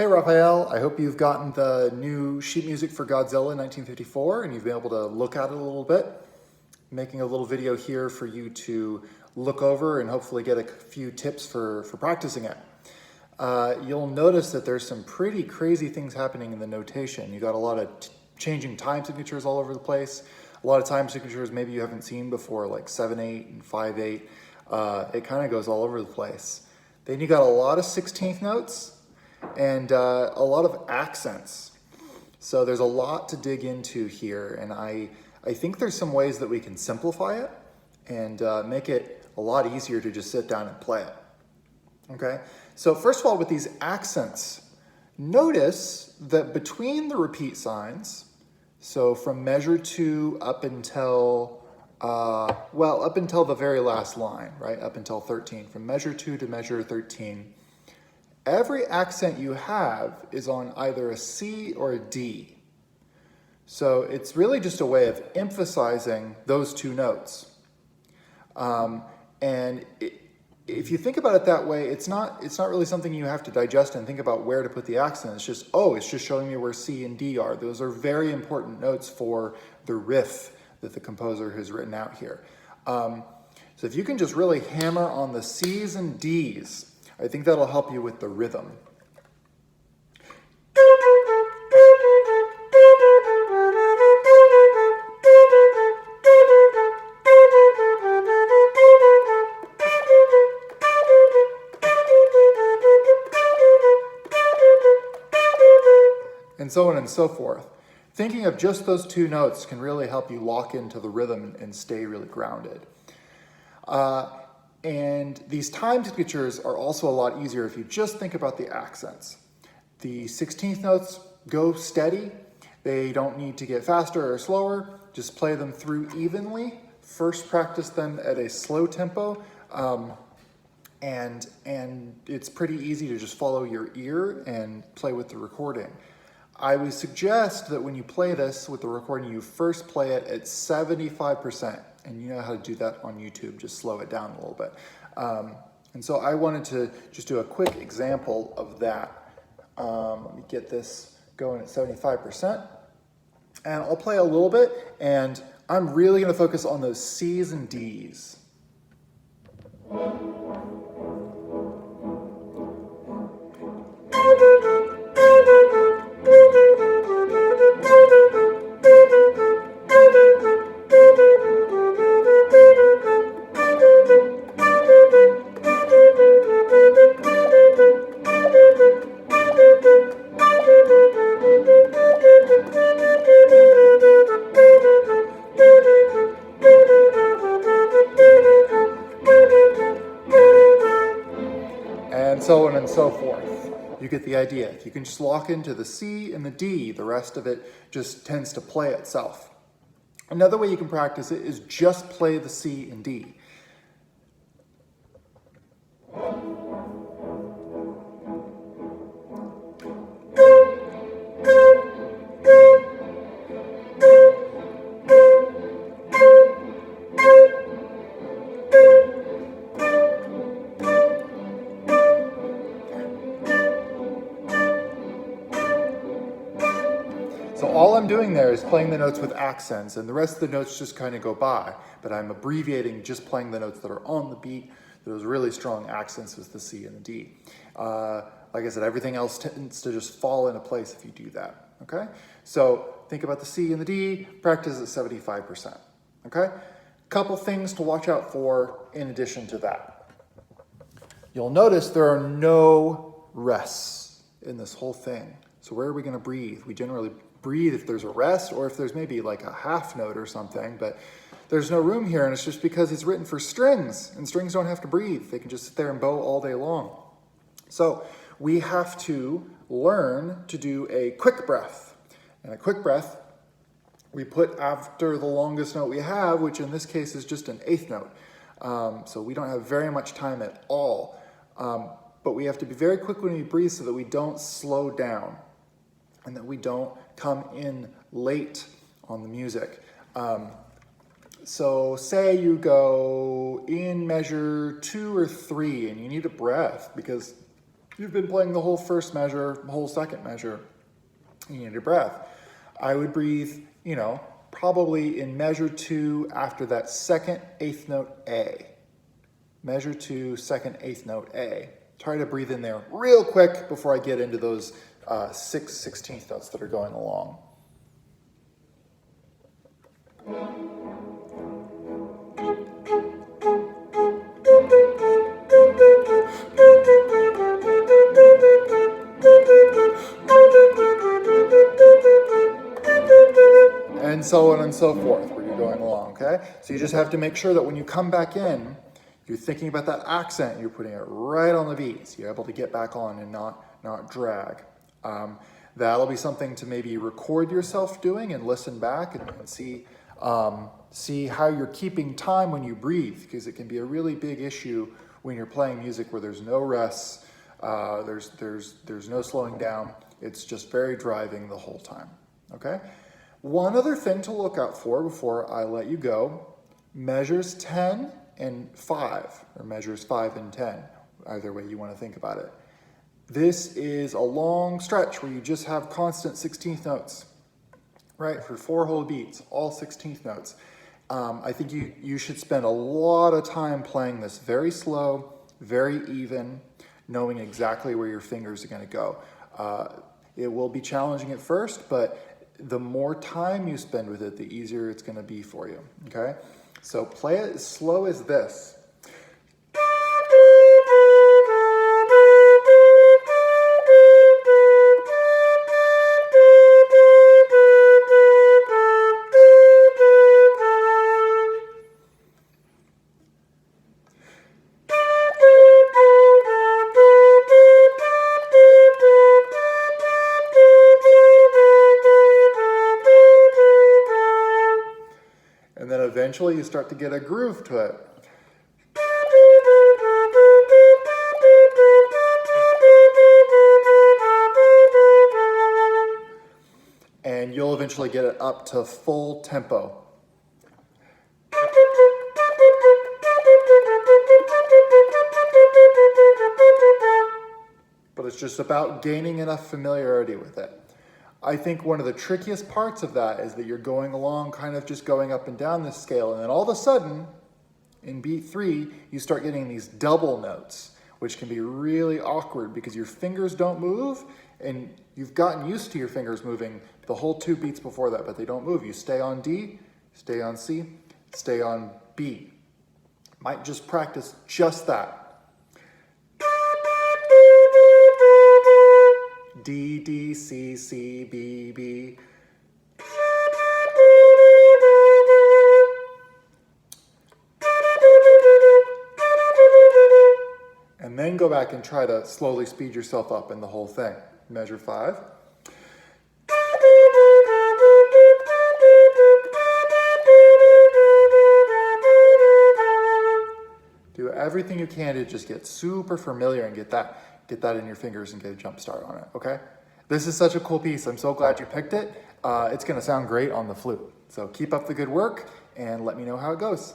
Hey Rafael, I hope you've gotten the new sheet music for Godzilla 1954 and you've been able to look at it a little bit. I'm making a little video here for you to look over and hopefully get a few tips for practicing it. You'll notice that there's some pretty crazy things happening in the notation. You got a lot of changing time signatures all over the place. A lot of time signatures maybe you haven't seen before, like 7/8 and 5/8. It kind of goes all over the place. Then you got a lot of 16th notes and a lot of accents. So there's a lot to dig into here, and I think there's some ways that we can simplify it and make it a lot easier to just sit down and play it. Okay, so first of all, with these accents, notice that between the repeat signs, so from measure 2 up until, up until the very last line, right, up until 13, from measure 2 to measure 13, every accent you have is on either a C or a D. So it's really just a way of emphasizing those two notes. If you think about it that way, it's not really something you have to digest and think about where to put the accent. It's just, oh, it's just showing me where C and D are. Those are very important notes for the riff that the composer has written out here. So if you can just really hammer on the C's and D's, I think that'll help you with the rhythm. And so on and so forth. Thinking of just those two notes can really help you lock into the rhythm and stay really grounded. And these time signatures are also a lot easier if you just think about the accents. The 16th notes go steady. They don't need to get faster or slower. Just play them through evenly. First practice them at a slow tempo. And it's pretty easy to just follow your ear and play with the recording. I would suggest that when you play this with the recording, you first play it at 75%. And you know how to do that on YouTube, just slow it down a little bit. And so I wanted to just do a quick example of that. Let me get this going at 75%. And I'll play a little bit, and I'm really gonna focus on those C's and D's. And so on and so forth. You get the idea. If you can just lock into the C and the D, the rest of it just tends to play itself. Another way you can practice it is just play the C and D. So all I'm doing there is playing the notes with accents, and the rest of the notes just kind of go by, but I'm abbreviating just playing the notes that are on the beat. Those really strong accents is the C and the D. Like I said, everything else tends to just fall into place if you do that, okay? So think about the C and the D, practice at 75%, okay? Couple things to watch out for in addition to that. You'll notice there are no rests in this whole thing. So where are we gonna breathe? We generally breathe if there's a rest or if there's maybe like a half note or something, but there's no room here, and it's just because it's written for strings, and strings don't have to breathe. They can just sit there and bow all day long. So we have to learn to do a quick breath. And a quick breath we put after the longest note we have, which in this case is just an eighth note. So we don't have very much time at all. But we have to be very quick when we breathe so that we don't slow down and that we don't come in late on the music. So say you go in measure 2 or 3 and you need a breath because you've been playing the whole first measure, whole second measure, you need your breath. I would breathe, you know, probably in measure 2 after that second eighth note A. Measure 2, second eighth note A. Try to breathe in there real quick before I get into those 6 16th notes that are going along. And so on and so forth, where you're going along, okay? So you just have to make sure that when you come back in, you're thinking about that accent, you're putting it right on the beat, so you're able to get back on and not drag. That'll be something to maybe record yourself doing and listen back and see how you're keeping time when you breathe, because it can be a really big issue when you're playing music where there's no rests, there's no slowing down. It's just very driving the whole time, okay? One other thing to look out for before I let you go, measures 10 and 5, or measures 5 and 10, either way you want to think about it. This is a long stretch where you just have constant 16th notes, right? For 4 whole beats, all 16th notes. I think you should spend a lot of time playing this very slow, very even, knowing exactly where your fingers are going to go. It will be challenging at first, but the more time you spend with it, the easier it's going to be for you, okay? So play it as slow as this. And then eventually you start to get a groove to it. And you'll eventually get it up to full tempo. But it's just about gaining enough familiarity with it. I think one of the trickiest parts of that is that you're going along, kind of just going up and down this scale, and then all of a sudden, in beat 3, you start getting these double notes, which can be really awkward because your fingers don't move, and you've gotten used to your fingers moving the whole 2 beats before that, but they don't move. You stay on D, stay on C, stay on B. Might just practice just that. D, D, C, C, B, B. And then go back and try to slowly speed yourself up in the whole thing. Measure 5. Do everything you can to just get super familiar and get that in your fingers and get a jump start on it, okay? This is such a cool piece. I'm so glad you picked it. It's gonna sound great on the flute. So keep up the good work and let me know how it goes.